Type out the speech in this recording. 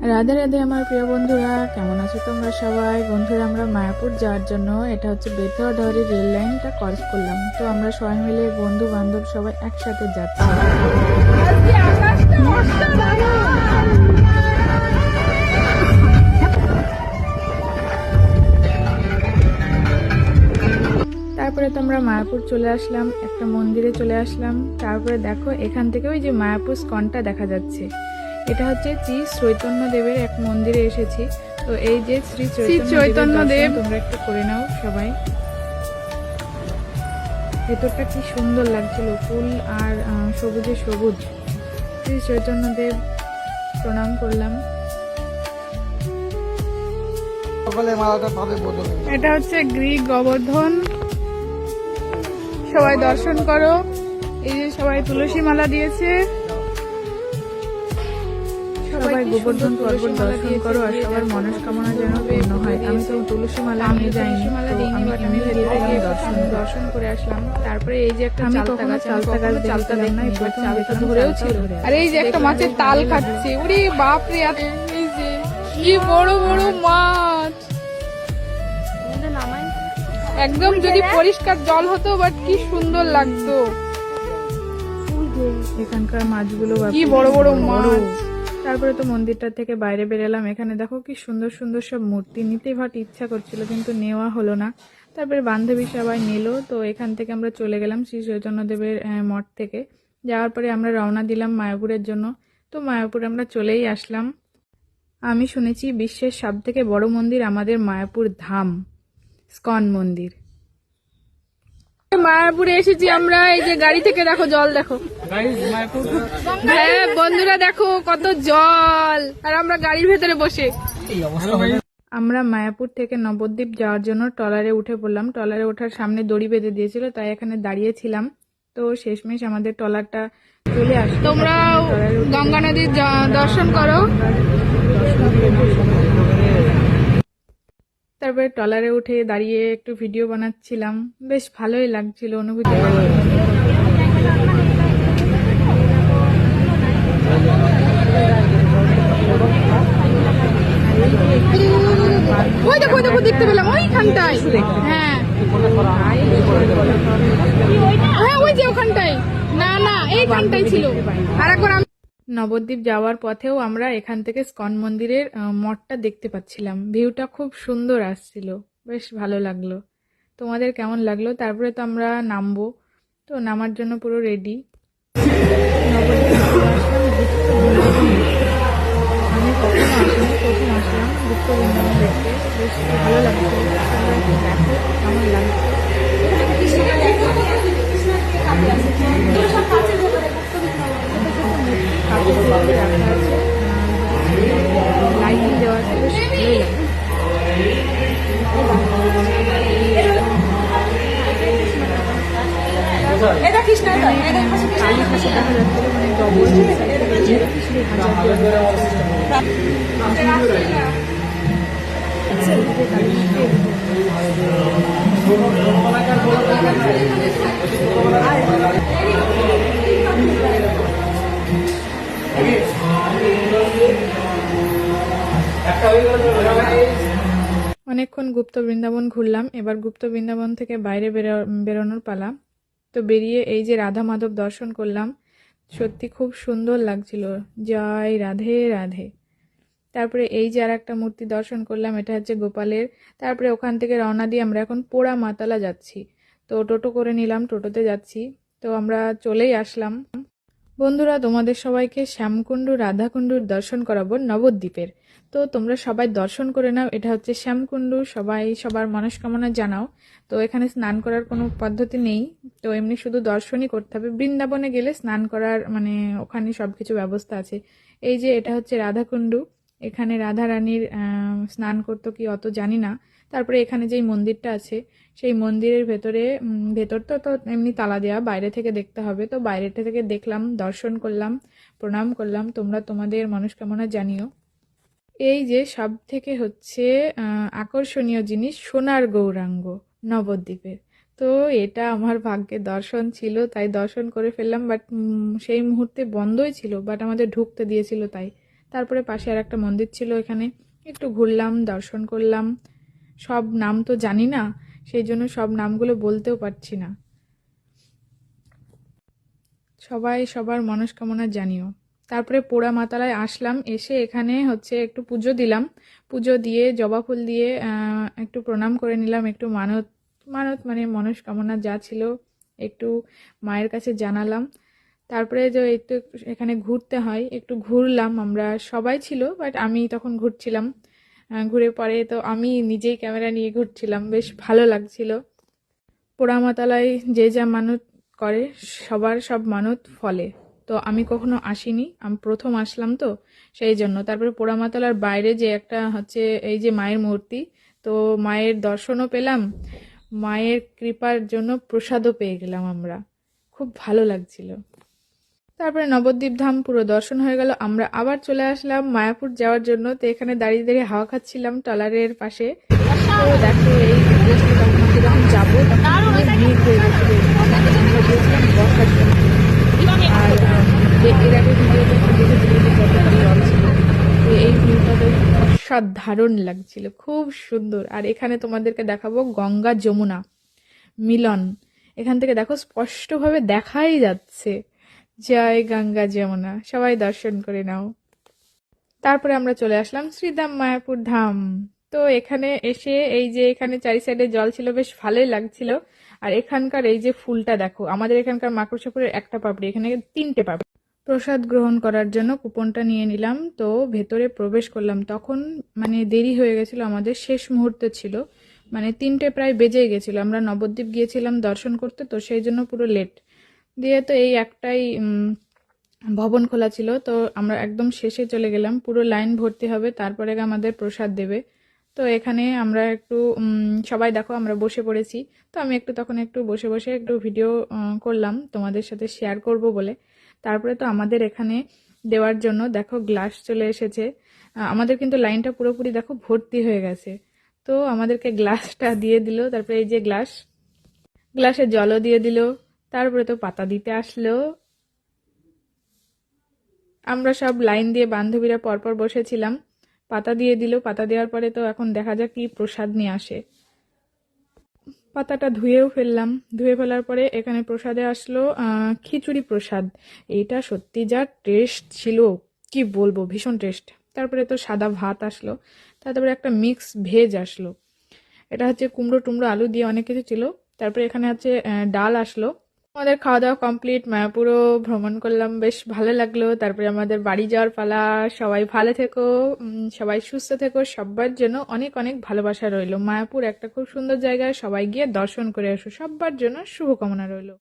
রাধে রাধে আমার প্রিয় বন্ধুরা, কেমন আছো তোমরা সবাই? বন্ধুরা, আমরা মায়াপুর যাওয়ার জন্য এটা হচ্ছে বেথুয়া ডহরি রেল লাইনটা ক্রস করলাম। তো আমরা সবাই মিলে বন্ধু বান্ধব সবাই একসাথে যাচ্ছি। তারপরে তো আমরা মায়াপুর চলে আসলাম, একটা মন্দিরে চলে আসলাম। তারপরে দেখো এখান থেকে ওই যে মায়াপুর স্কনটা দেখা যাচ্ছে। এটা হচ্ছে শ্রী চৈতন্য দেবের এক মন্দিরে এসেছি। তো এই যে শ্রী চৈতন্য দেব তোমরা একটু করে নাও সবাই। ভেতরটা কি সুন্দর লাগছিল, ফুল আর সবুজে সবুজ। শ্রী চৈতন্য দেব প্রণাম করলাম। এটা হচ্ছে গ্রিক গোবর্ধন, সবাই দর্শন করো। এই যে সবাই তুলসী মালা দিয়েছে, সবাই গোবর্ধন পর্বত দর্শন করো আর সবার মনস্কামনা যেন পূর্ণ হয়। আমি তো তুলসী মালা নিয়ে যাইনি, আমি দর্শন করে আসলাম। তারপরে এই যে একটা চালতা দেখ না, চালতা ধরেও ছিল। আর এই যে একটা মাছের তাল খাচ্ছে, ওরে বাপ রে, এই যে কি বড় বড় মাছ, একদম যদি পরিষ্কার জল হতো, বাট কি সুন্দর লাগতো এখানকার মাছগুলো, কি বড় বড় মাছ। তারপরে তো মন্দিরটা থেকে বাইরে বেরোলাম। এখানে দেখো কি সুন্দর সুন্দর সব মূর্তি, নিতে ভাট ইচ্ছা করছিল কিন্তু নেওয়া হলো না। তারপরে বান্ধবী সবাই নিল। তো এখান থেকে আমরা চলে গেলাম শ্রী চৈতন্যদেবের মঠ থেকে। যাওয়ার পরে আমরা রওনা দিলাম মায়াপুরের জন্য। তো মায়াপুর আমরা চলেই আসলাম। আমি শুনেছি বিশ্বের সব থেকে বড় মন্দির আমাদের মায়াপুর ধাম, স্কন মন্দির। মায়াপুরে এসেছি আমরা। এই যে গাড়ি থেকে দেখো জল, দেখো হ্যাঁ বন্ধুরা, দেখো কত জল, আর আমরা গাড়ির ভেতরে বসে। আমরা মায়াপুর থেকে নবদ্বীপ যাওয়ার জন্য ট্রলারে উঠে পড়লাম। ট্রলারে ওঠার সামনে দড়ি বেঁধে দিয়েছিল, তাই এখানে দাঁড়িয়েছিলাম। তো শেষমেশ আমাদের ট্রলারটা চলে আসলো। তোমরা গঙ্গা নদীর দর্শন করো। তারপরে ট্রলারে উঠে দাঁড়িয়ে একটু ভিডিও বানাচ্ছিলাম, বেশ ভালোই লাগছিল অনুভূতি। ওই দেখো দেখো, দেখতে পেলাম ওইখানটায়। হ্যাঁ হ্যাঁ, ওই যে ওখানটায়, না না এইখানটাই ছিল। আর একবার নবদ্বীপ যাওয়ার পথেও আমরা এখান থেকে স্কন মন্দিরের মঠটা দেখতে পাচ্ছিলাম। ভিউটা খুব সুন্দর আসছিল, বেশ ভালো লাগলো। তোমাদের কেমন লাগলো? তারপরে তো আমরা নামবো, তো নামার জন্য পুরো রেডি। আমি কখনো আসিনি, প্রথম আসলাম গুপ্ত বৃন্দাবন দেখতে, বেশ ভালো লাগছে। দেখো কেমন লাগছে। লাইটিং দেওয়া আছে, বেশ ভালোই লাগছে। এটা কৃষ্ণ কালী ঠাকুর দেখা যাচ্ছে, মানে ডবল অনেকক্ষণ গুপ্ত বৃন্দাবন ঘুরলাম। এবার গুপ্ত বৃন্দাবন থেকে বাইরে বেরোনোর পালা। তো বেরিয়ে এই যে রাধা মাধব দর্শন করলাম, সত্যি খুব সুন্দর লাগছিল। জয় রাধে রাধে। তারপরে এই যে আর একটা মূর্তি দর্শন করলাম, এটা হচ্ছে গোপালের। তারপরে ওখান থেকে রওনা দিয়ে আমরা এখন পোড়া মাতালা যাচ্ছি। তো টোটো করে নিলাম, টোটোতে যাচ্ছি। তো আমরা চলেই আসলাম। বন্ধুরা, তোমাদের সবাইকে শ্যামকুণ্ডু রাধাকুণ্ডুর দর্শন করাবো নবদ্বীপের। তো তোমরা সবাই দর্শন করে নাও। এটা হচ্ছে শ্যামকুণ্ডু, সবাই সবার মনস্কামনা জানাও। তো এখানে স্নান করার কোনো পদ্ধতি নেই, তো এমনি শুধু দর্শনই করতে হবে। বৃন্দাবনে গেলে স্নান করার মানে ওখানে সবকিছু ব্যবস্থা আছে। এই যে এটা হচ্ছে রাধাকুণ্ডু, এখানে রাধা রানীর স্নান করতো কি অত জানি না। তারপরে এখানে যেই মন্দিরটা আছে, সেই মন্দিরের ভেতরটা তো এমনি তালা দেওয়া, বাইরে থেকে দেখতে হবে। তো বাইরেটা থেকে দেখলাম, দর্শন করলাম, প্রণাম করলাম। তোমরা তোমাদের মনস্কামনা জানিও। এই যে সব থেকে হচ্ছে আকর্ষণীয় জিনিস, সোনার গৌরাঙ্গ নবদ্বীপের। তো এটা আমার ভাগ্যে দর্শন ছিল, তাই দর্শন করে ফেললাম। বাট সেই মুহূর্তে বন্ধই ছিল, বাট আমাদের ঢুকতে দিয়েছিল তাই। তারপরে পাশে আর একটা মন্দির ছিল, এখানে একটু ঘুরলাম, দর্শন করলাম। সব নাম তো জানি না, সেই জন্য সব নামগুলো বলতেও পারছি না। সবাই সবার মনস্কামনা জানিও। তারপরে পোড়ামাতলায় আসলাম, এসে এখানে একটু পুজো দিলাম। পুজো দিয়ে জবা ফুল দিয়ে একটু প্রণাম করে নিলাম, একটু মানত মানত মানে মনস্কামনা যা ছিল একটু মায়ের কাছে জানালাম। তারপরে যে একটু এখানে ঘুরতে হয়, একটু ঘুরলাম। আমরা সবাই ছিল, বাট আমি তখন ঘুরছিলাম। ঘুরে পরে তো আমি নিজেই ক্যামেরা নিয়ে ঘুরছিলাম, বেশ ভালো লাগছিল। পোড়ামাতালায় যে যা মানত করে সবার সব মানত ফলে। তো আমি কখনো আসিনি, আমি প্রথম আসলাম তো সেই জন্য। তারপরে পোড়ামাতালার বাইরে যে একটা এই যে মায়ের মূর্তি, তো মায়ের দর্শনও পেলাম, মায়ের কৃপার জন্য প্রসাদও পেয়ে গেলাম আমরা, খুব ভালো লাগছিল। তারপরে নবদ্বীপ ধাম পুরো দর্শন হয়ে গেল, আমরা আবার চলে আসলাম মায়াপুর যাওয়ার জন্য। তো এখানে দাঁড়িয়ে দাঁড়িয়ে হাওয়া খাচ্ছিলাম ট্রলারের পাশে। তো দেখো এই গেছিল, তখন আমরা যখন যাবো তখন পুরো ভিড় হয়ে গেছিল, আমরা গিয়েছিলাম বসার জন্য। আর এর আগে ভিডিওতে দেখেছিল যে কতটা জল ছিল, তো এই ভিউটা তো অসাধারণ লাগছিল, খুব সুন্দর। আর এখানে তোমাদেরকে দেখাবো গঙ্গা যমুনা মিলন, এখান থেকে দেখো স্পষ্টভাবে দেখাই যাচ্ছে। জয় গঙ্গা যমুনা, সবাই দর্শন করে নাও। তারপরে আমরা চলে আসলাম শ্রীধাম মায়াপুর ধাম। তো এখানে এসে এই যে এখানে চারি সাইডে জল ছিল, বেশ ভালোই লাগছিল। আর এখানকার এই যে ফুলটা দেখো, আমাদের এখানকার মাকড়সা ফুলের একটা পাপড়ি, এখানে 3টে পাপড়ি। প্রসাদ গ্রহণ করার জন্য কুপনটা নিয়ে নিলাম, তো ভেতরে প্রবেশ করলাম। তখন দেরি হয়ে গেছিল, আমাদের শেষ মুহূর্তে ছিল, 3টে প্রায় বেজেই গেছিল। আমরা নবদ্বীপ গিয়েছিলাম দর্শন করতে, তো সেই জন্য পুরো লেট দিয়ে তো এই একটাই ভবন খোলা ছিল, তো আমরা একদম শেষে চলে গেলাম। পুরো লাইন ভর্তি হবে, তারপরে আমাদের প্রসাদ দেবে। তো এখানে আমরা একটু সবাই দেখো আমরা বসে পড়েছি। তো আমি তখন একটু বসে বসে একটু ভিডিও করলাম তোমাদের সাথে শেয়ার করব বলে। তারপরে তো আমাদের এখানে দেওয়ার জন্য দেখো গ্লাস চলে এসেছে। আমাদের কিন্তু লাইনটা পুরোপুরি দেখো ভর্তি হয়ে গেছে, তো আমাদেরকে গ্লাসটা দিয়ে দিল। তারপরে এই যে গ্লাসে জলও দিয়ে দিল। তারপরে তো পাতা দিতে আসলো। আমরা সব লাইন দিয়ে বান্ধবীরা পরপর বসেছিলাম, পাতা দিয়ে দিল। পাতা দেওয়ার পরে তো এখন দেখা যাক কি প্রসাদ নিয়ে আসে। পাতাটা ধুয়েও ফেললাম, ধুয়ে ফেলার পরে এখানে প্রসাদে আসলো খিচুড়ি প্রসাদ। এটা সত্যি যা টেস্ট ছিল কি বলবো, ভীষণ টেস্ট। তারপরে তো সাদা ভাত আসলো, তারপরে একটা মিক্স ভেজ আসলো, এটা কুমড়ো টুমড়ো আলু দিয়ে অনেক কিছু ছিল। তারপরে এখানে ডাল আসলো। আমাদের খাওয়া দাওয়া কমপ্লিট, মায়াপুরও ভ্রমণ করলাম, বেশ ভালো লাগলো। তারপরে আমাদের বাড়ি যাওয়ার পালা। সবাই ভালো থেকো, সবাই সুস্থ থেকো, সবার জন্য অনেক অনেক ভালোবাসা রইলো। মায়াপুর একটা খুব সুন্দর জায়গায়, সবাই গিয়ে দর্শন করে এসো, সবার জন্য শুভকামনা রইলো।